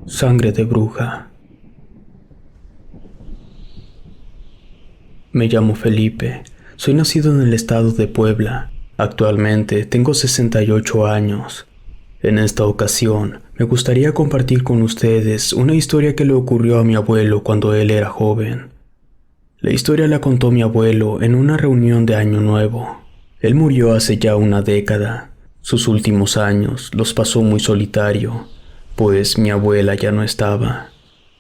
Sangre de bruja. Me llamo Felipe. Soy nacido en el estado de Puebla. Actualmente tengo 68 años. En esta ocasión, me gustaría compartir con ustedes una historia que le ocurrió a mi abuelo cuando él era joven. La historia la contó mi abuelo en una reunión de Año Nuevo. Él murió hace ya una década. Sus últimos años los pasó muy solitario, pues mi abuela ya no estaba.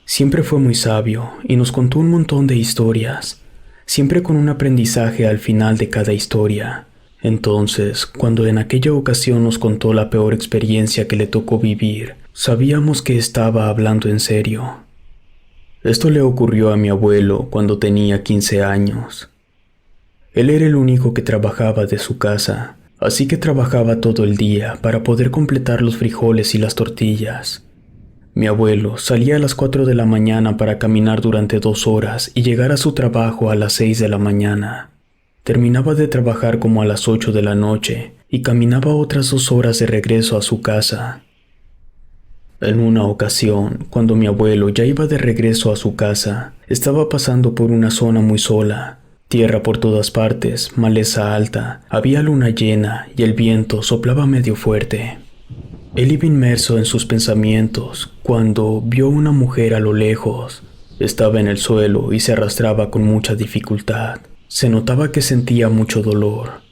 Siempre fue muy sabio y nos contó un montón de historias, siempre con un aprendizaje al final de cada historia. Entonces, cuando en aquella ocasión nos contó la peor experiencia que le tocó vivir, sabíamos que estaba hablando en serio. Esto le ocurrió a mi abuelo cuando tenía 15 años. Él era el único que trabajaba de su casa, así que trabajaba todo el día para poder completar los frijoles y las tortillas. Mi abuelo salía a las 4 de la mañana para caminar durante 2 horas y llegar a su trabajo a las 6 de la mañana. Terminaba de trabajar como a las 8 de la noche y caminaba otras 2 horas de regreso a su casa. En una ocasión, cuando mi abuelo ya iba de regreso a su casa, estaba pasando por una zona muy sola. Tierra por todas partes, maleza alta, había luna llena y el viento soplaba medio fuerte. Él iba inmerso en sus pensamientos cuando vio una mujer a lo lejos. Estaba en el suelo y se arrastraba con mucha dificultad. Se notaba que sentía mucho dolor.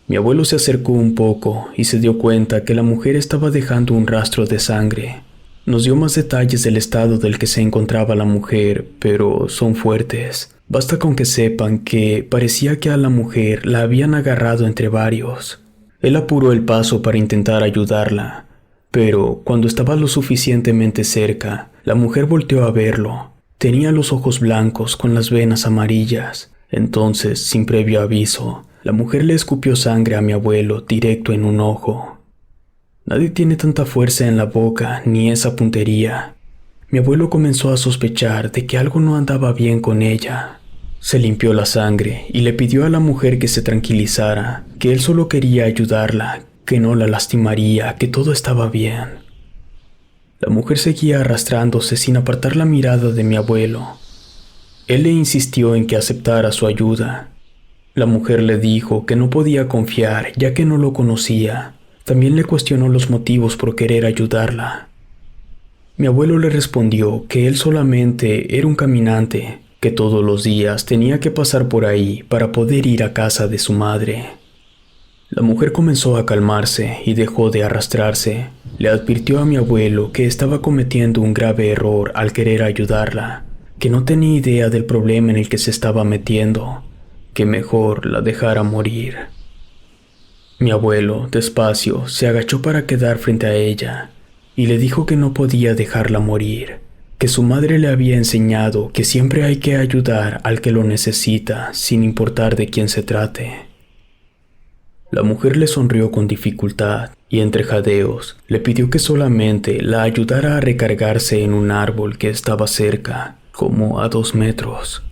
Mi abuelo se acercó un poco y se dio cuenta que la mujer estaba dejando un rastro de sangre. Nos dio más detalles del estado del que se encontraba la mujer, pero son fuertes. Basta con que sepan que parecía que a la mujer la habían agarrado entre varios. Él apuró el paso para intentar ayudarla, pero cuando estaba lo suficientemente cerca, la mujer volteó a verlo. Tenía los ojos blancos con las venas amarillas. Entonces, sin previo aviso, la mujer le escupió sangre a mi abuelo directo en un ojo. Nadie tiene tanta fuerza en la boca ni esa puntería. Mi abuelo comenzó a sospechar de que algo no andaba bien con ella. Se limpió la sangre y le pidió a la mujer que se tranquilizara, que él solo quería ayudarla, que no la lastimaría, que todo estaba bien. La mujer seguía arrastrándose sin apartar la mirada de mi abuelo. Él le insistió en que aceptara su ayuda. La mujer le dijo que no podía confiar ya que no lo conocía. También le cuestionó los motivos por querer ayudarla. Mi abuelo le respondió que él solamente era un caminante, que todos los días tenía que pasar por ahí para poder ir a casa de su madre. La mujer comenzó a calmarse y dejó de arrastrarse. Le advirtió a mi abuelo que estaba cometiendo un grave error al querer ayudarla, que no tenía idea del problema en el que se estaba metiendo, que mejor la dejara morir. Mi abuelo, despacio, se agachó para quedar frente a ella y le dijo que no podía dejarla morir, que su madre le había enseñado que siempre hay que ayudar al que lo necesita, sin importar de quién se trate. La mujer le sonrió con dificultad y entre jadeos le pidió que solamente la ayudara a recargarse en un árbol que estaba cerca, como a 2 metros.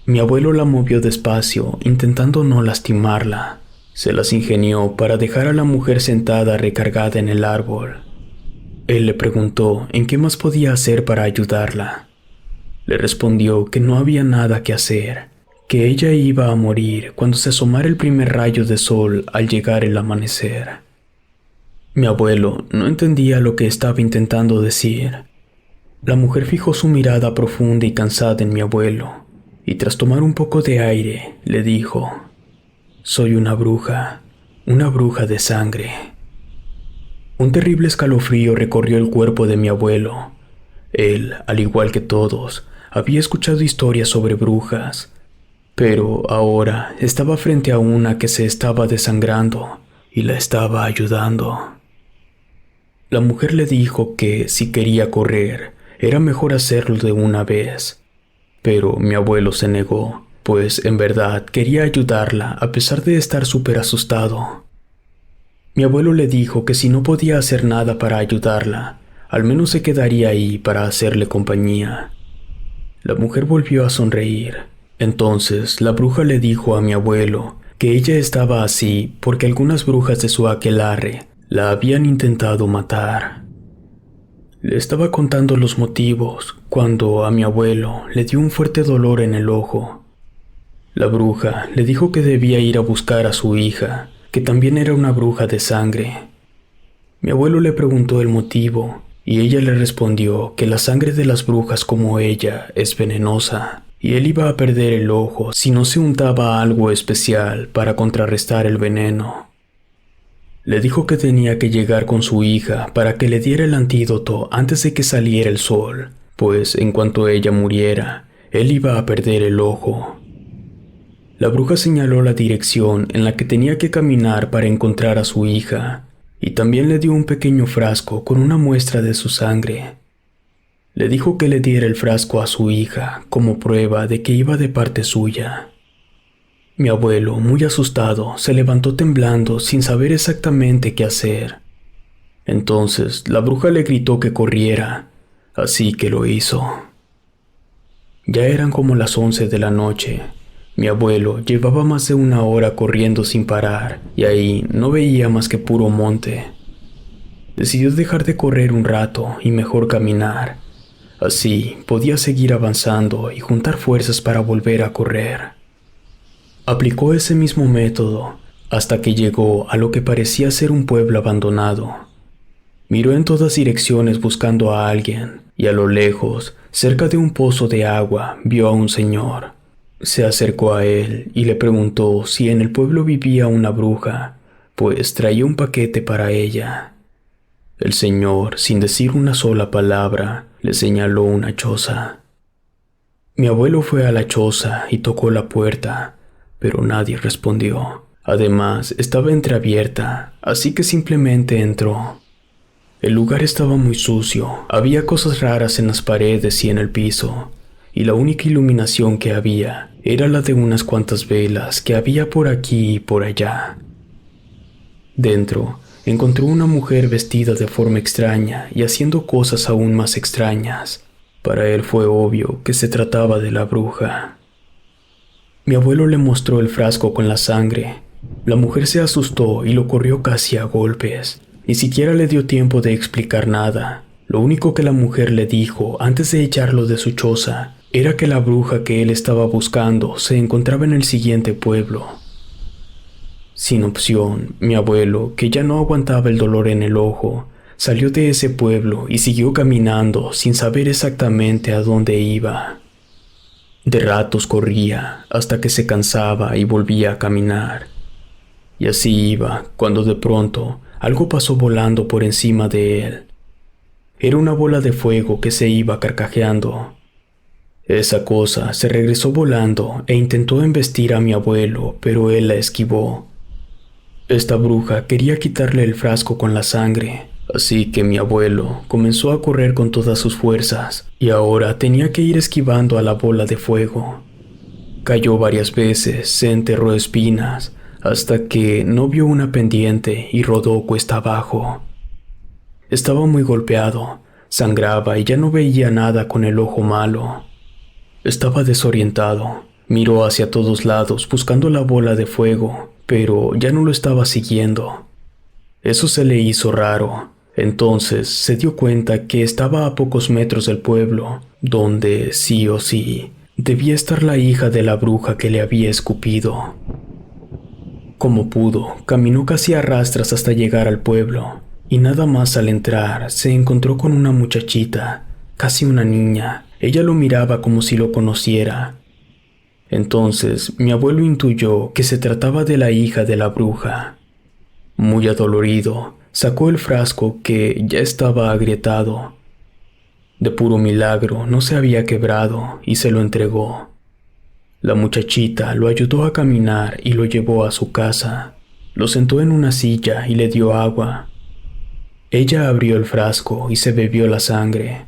Mi abuelo la movió despacio, intentando no lastimarla. Se las ingenió para dejar a la mujer sentada recargada en el árbol. Él le preguntó en qué más podía hacer para ayudarla. Le respondió que no había nada que hacer, que ella iba a morir cuando se asomara el primer rayo de sol al llegar el amanecer. Mi abuelo no entendía lo que estaba intentando decir. La mujer fijó su mirada profunda y cansada en mi abuelo, y tras tomar un poco de aire, le dijo: «Soy una bruja de sangre». Un terrible escalofrío recorrió el cuerpo de mi abuelo. Él, al igual que todos, había escuchado historias sobre brujas, pero ahora estaba frente a una que se estaba desangrando y la estaba ayudando. La mujer le dijo que si quería correr, era mejor hacerlo de una vez, pero mi abuelo se negó, pues en verdad quería ayudarla a pesar de estar súper asustado. Mi abuelo le dijo que si no podía hacer nada para ayudarla, al menos se quedaría ahí para hacerle compañía. La mujer volvió a sonreír. Entonces la bruja le dijo a mi abuelo que ella estaba así porque algunas brujas de su aquelarre la habían intentado matar. Le estaba contando los motivos cuando a mi abuelo le dio un fuerte dolor en el ojo. La bruja le dijo que debía ir a buscar a su hija, que también era una bruja de sangre. Mi abuelo le preguntó el motivo y ella le respondió que la sangre de las brujas como ella es venenosa y él iba a perder el ojo si no se untaba algo especial para contrarrestar el veneno. Le dijo que tenía que llegar con su hija para que le diera el antídoto antes de que saliera el sol, pues en cuanto ella muriera, él iba a perder el ojo. La bruja señaló la dirección en la que tenía que caminar para encontrar a su hija, y también le dio un pequeño frasco con una muestra de su sangre. Le dijo que le diera el frasco a su hija como prueba de que iba de parte suya. Mi abuelo, muy asustado, se levantó temblando sin saber exactamente qué hacer. Entonces la bruja le gritó que corriera, así que lo hizo. Ya eran como las 11 de la noche. Mi abuelo llevaba más de una hora corriendo sin parar y ahí no veía más que puro monte. Decidió dejar de correr un rato y mejor caminar. Así podía seguir avanzando y juntar fuerzas para volver a correr. Aplicó ese mismo método hasta que llegó a lo que parecía ser un pueblo abandonado. Miró en todas direcciones buscando a alguien y a lo lejos, cerca de un pozo de agua, vio a un señor. Se acercó a él y le preguntó si en el pueblo vivía una bruja, pues traía un paquete para ella. El señor, sin decir una sola palabra, le señaló una choza. Mi abuelo fue a la choza y tocó la puerta, pero nadie respondió. Además, estaba entreabierta, así que simplemente entró. El lugar estaba muy sucio, había cosas raras en las paredes y en el piso, y la única iluminación que había era la de unas cuantas velas que había por aquí y por allá. Dentro, encontró una mujer vestida de forma extraña y haciendo cosas aún más extrañas. Para él fue obvio que se trataba de la bruja. Mi abuelo le mostró el frasco con la sangre. La mujer se asustó y lo corrió casi a golpes. Ni siquiera le dio tiempo de explicar nada. Lo único que la mujer le dijo antes de echarlo de su choza era que la bruja que él estaba buscando se encontraba en el siguiente pueblo. Sin opción, mi abuelo, que ya no aguantaba el dolor en el ojo, salió de ese pueblo y siguió caminando sin saber exactamente a dónde iba. De ratos corría hasta que se cansaba y volvía a caminar. Y así iba cuando de pronto algo pasó volando por encima de él. Era una bola de fuego que se iba carcajeando. Esa cosa se regresó volando e intentó embestir a mi abuelo, pero él la esquivó. Esta bruja quería quitarle el frasco con la sangre, así que mi abuelo comenzó a correr con todas sus fuerzas y ahora tenía que ir esquivando a la bola de fuego. Cayó varias veces, se enterró espinas, hasta que no vio una pendiente y rodó cuesta abajo. Estaba muy golpeado, sangraba y ya no veía nada con el ojo malo. Estaba desorientado, miró hacia todos lados buscando la bola de fuego, pero ya no lo estaba siguiendo. Eso se le hizo raro. Entonces se dio cuenta que estaba a pocos metros del pueblo, donde sí o sí debía estar la hija de la bruja que le había escupido. Como pudo, caminó casi a rastras hasta llegar al pueblo, y nada más al entrar se encontró con una muchachita, casi una niña. Ella lo miraba como si lo conociera. Entonces mi abuelo intuyó que se trataba de la hija de la bruja. Muy adolorido, sacó el frasco que ya estaba agrietado. De puro milagro no se había quebrado y se lo entregó. La muchachita lo ayudó a caminar y lo llevó a su casa. Lo sentó en una silla y le dio agua. Ella abrió el frasco y se bebió la sangre.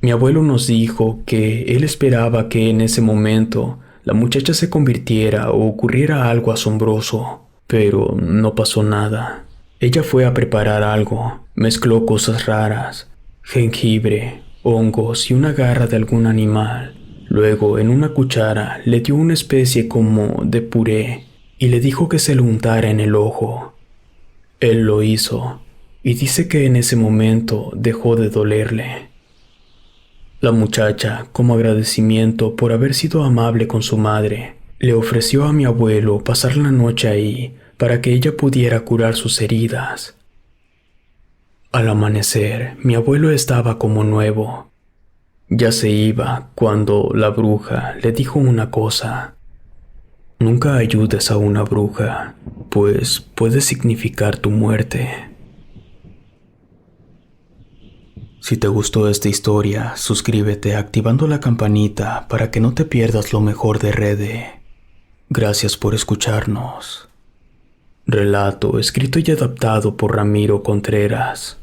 Mi abuelo nos dijo que él esperaba que en ese momento la muchacha se convirtiera o ocurriera algo asombroso, pero no pasó nada. Ella fue a preparar algo, mezcló cosas raras, jengibre, hongos y una garra de algún animal. Luego, en una cuchara, le dio una especie como de puré y le dijo que se lo untara en el ojo. Él lo hizo. y dice que en ese momento dejó de dolerle. La muchacha, como agradecimiento por haber sido amable con su madre, le ofreció a mi abuelo pasar la noche ahí para que ella pudiera curar sus heridas. Al amanecer, mi abuelo estaba como nuevo. Ya se iba cuando la bruja le dijo una cosa: nunca ayudes a una bruja, pues puede significar tu muerte. Si te gustó esta historia, suscríbete activando la campanita para que no te pierdas lo mejor de Rede. Gracias por escucharnos. Relato escrito y adaptado por Ramiro Contreras.